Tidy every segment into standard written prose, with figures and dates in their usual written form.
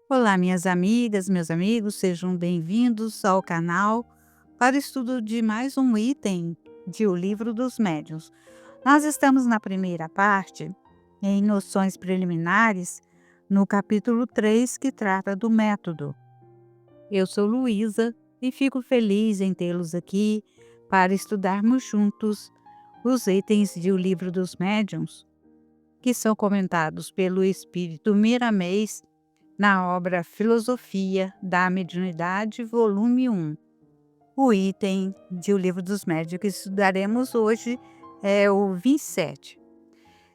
Olá, minhas amigas, meus amigos, sejam bem-vindos ao canal para o estudo de mais um item de O Livro dos Médiuns. Nós estamos na primeira parte, em noções preliminares, no capítulo 3, que trata do método. Eu sou Luísa e fico feliz em tê-los aqui para estudarmos juntos os itens de O Livro dos Médiuns, que são comentados pelo espírito Miramês na obra Filosofia da Mediunidade, volume 1. O item de O Livro dos Médiuns que estudaremos hoje é o 27.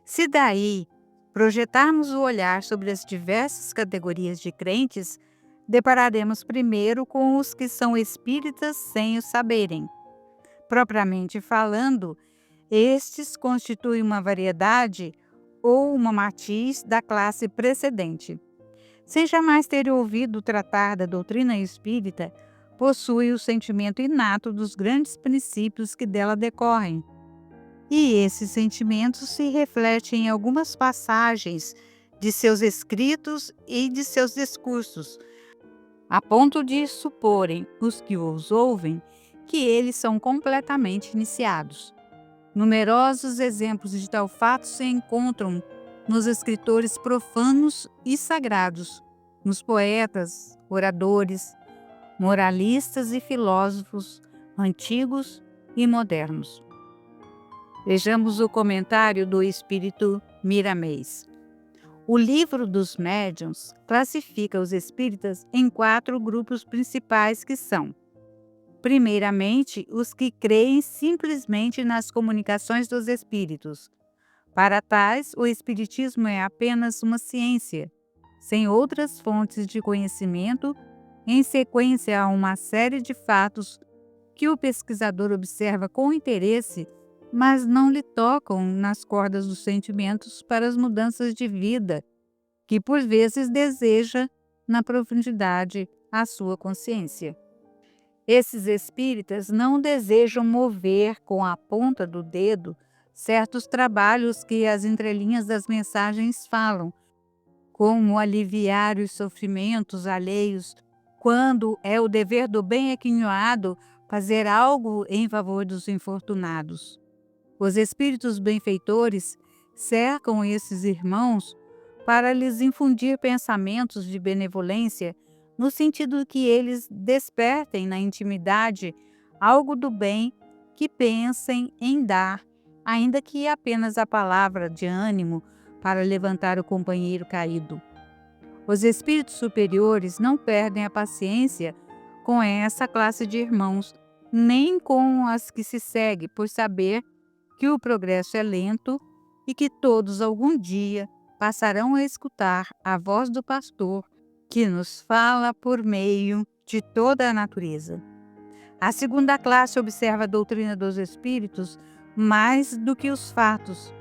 Se daí projetarmos o olhar sobre as diversas categorias de crentes, depararemos primeiro com os que são espíritas sem o saberem. Propriamente falando, estes constituem uma variedade ou uma matiz da classe precedente. Sem jamais ter ouvido tratar da doutrina espírita, possui o sentimento inato dos grandes princípios que dela decorrem. E esses sentimentos se refletem em algumas passagens de seus escritos e de seus discursos, a ponto de suporem os que os ouvem que eles são completamente iniciados. Numerosos exemplos de tal fato se encontram nos escritores profanos e sagrados, nos poetas, oradores, moralistas e filósofos antigos e modernos. Vejamos o comentário do espírito Miramês. O Livro dos Médiuns classifica os espíritas em 4 grupos principais que são: primeiramente, os que creem simplesmente nas comunicações dos espíritos. Para tais, o espiritismo é apenas uma ciência, sem outras fontes de conhecimento, em sequência a uma série de fatos que o pesquisador observa com interesse, mas não lhe tocam nas cordas dos sentimentos para as mudanças de vida que por vezes deseja na profundidade a sua consciência. Esses espíritas não desejam mover com a ponta do dedo certos trabalhos que as entrelinhas das mensagens falam, como aliviar os sofrimentos alheios, quando é o dever do bem equinhoado fazer algo em favor dos infortunados. Os espíritos benfeitores cercam esses irmãos para lhes infundir pensamentos de benevolência, no sentido que eles despertem na intimidade algo do bem que pensem em dar, ainda que apenas a palavra de ânimo para levantar o companheiro caído. Os espíritos superiores não perdem a paciência com essa classe de irmãos, nem com as que se segue, por saber que o progresso é lento e que todos algum dia passarão a escutar a voz do pastor que nos fala por meio de toda a natureza. A segunda classe observa a doutrina dos espíritos mais do que os fatos,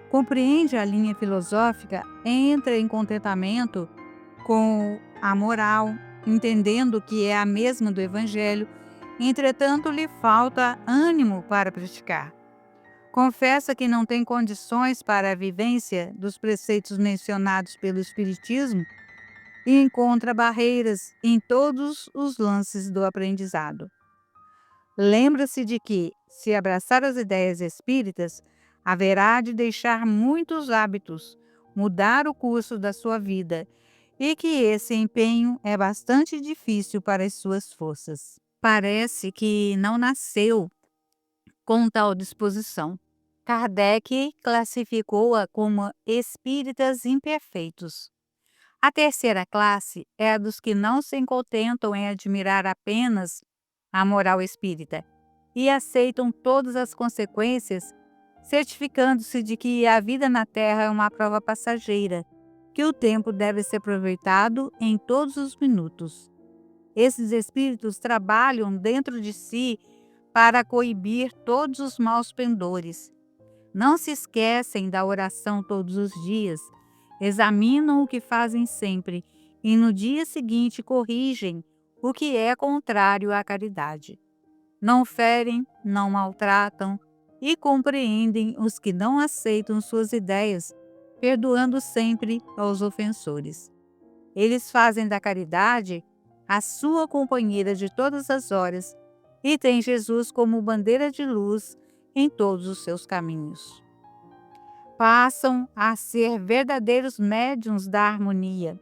compreende a linha filosófica, entra em contentamento com a moral, entendendo que é a mesma do Evangelho, entretanto lhe falta ânimo para praticar. Confessa que não tem condições para a vivência dos preceitos mencionados pelo Espiritismo e encontra barreiras em todos os lances do aprendizado. Lembra-se de que, se abraçar as ideias espíritas, haverá de deixar muitos hábitos, mudar o curso da sua vida e que esse empenho é bastante difícil para as suas forças. Parece que não nasceu com tal disposição. Kardec classificou-a como espíritas imperfeitos. A terceira classe é a dos que não se contentam em admirar apenas a moral espírita e aceitam todas as consequências, certificando-se de que a vida na Terra é uma prova passageira, que o tempo deve ser aproveitado em todos os minutos. Esses espíritos trabalham dentro de si para coibir todos os maus pendores. Não se esquecem da oração todos os dias, examinam o que fazem sempre e no dia seguinte corrigem o que é contrário à caridade. Não ferem, não maltratam e compreendem os que não aceitam suas ideias, perdoando sempre aos ofensores. Eles fazem da caridade a sua companheira de todas as horas e têm Jesus como bandeira de luz em todos os seus caminhos. Passam a ser verdadeiros médiuns da harmonia.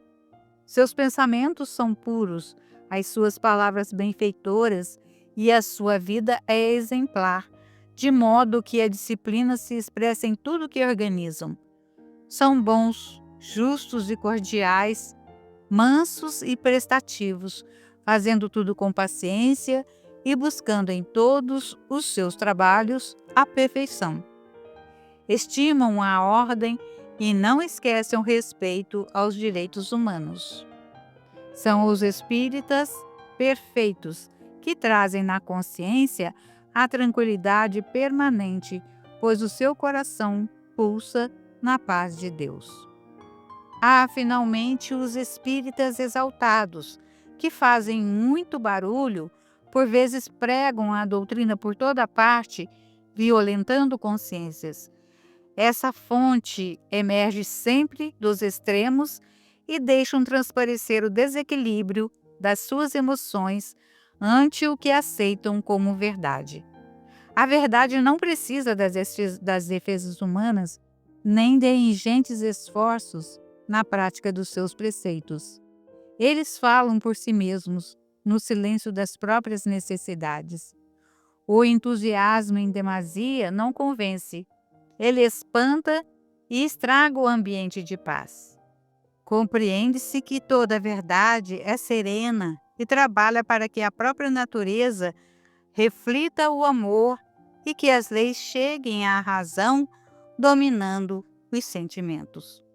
Seus pensamentos são puros, as suas palavras benfeitoras e a sua vida é exemplar, de modo que a disciplina se expressa em tudo que organizam. São bons, justos e cordiais, mansos e prestativos, fazendo tudo com paciência e buscando em todos os seus trabalhos a perfeição. Estimam a ordem e não esquecem o respeito aos direitos humanos. São os espíritas perfeitos que trazem na consciência a tranquilidade permanente, pois o seu coração pulsa na paz de Deus. Há, finalmente, os espíritas exaltados, que fazem muito barulho, por vezes pregam a doutrina por toda parte, violentando consciências. Essa fonte emerge sempre dos extremos e deixam transparecer o desequilíbrio das suas emoções ante o que aceitam como verdade. A verdade não precisa das defesas humanas, nem de ingentes esforços na prática dos seus preceitos. Eles falam por si mesmos, no silêncio das próprias necessidades. O entusiasmo em demasia não convence. Ele espanta e estraga o ambiente de paz. Compreende-se que toda a verdade é serena e trabalha para que a própria natureza reflita o amor e que as leis cheguem à razão, dominando os sentimentos.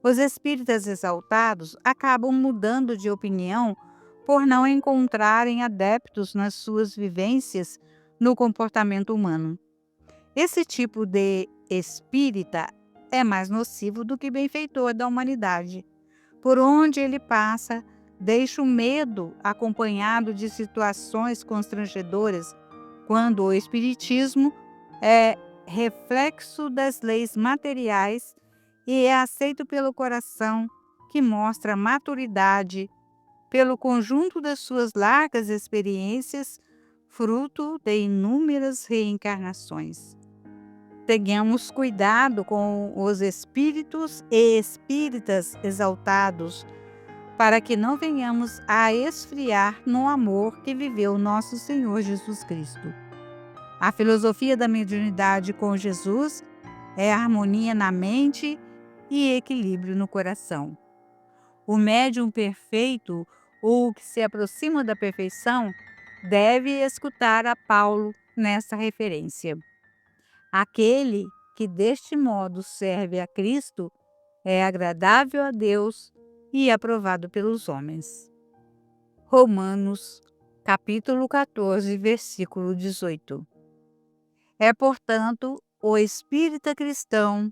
Os espíritas exaltados acabam mudando de opinião por não encontrarem adeptos nas suas vivências no comportamento humano. Esse tipo de espírita é mais nocivo do que benfeitor da humanidade. Por onde ele passa, deixa o medo acompanhado de situações constrangedoras, quando o espiritismo é reflexo das leis materiais e é aceito pelo coração, que mostra maturidade pelo conjunto das suas largas experiências, fruto de inúmeras reencarnações. Tenhamos cuidado com os espíritos e espíritas exaltados, para que não venhamos a esfriar no amor que viveu nosso Senhor Jesus Cristo. A filosofia da mediunidade com Jesus é harmonia na mente e equilíbrio no coração. O médium perfeito, ou o que se aproxima da perfeição, deve escutar a Paulo nessa referência. Aquele que deste modo serve a Cristo é agradável a Deus e aprovado pelos homens. Romanos, capítulo 14, versículo 18. É, portanto, o espírita cristão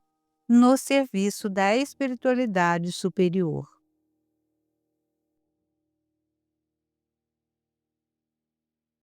no serviço da espiritualidade superior.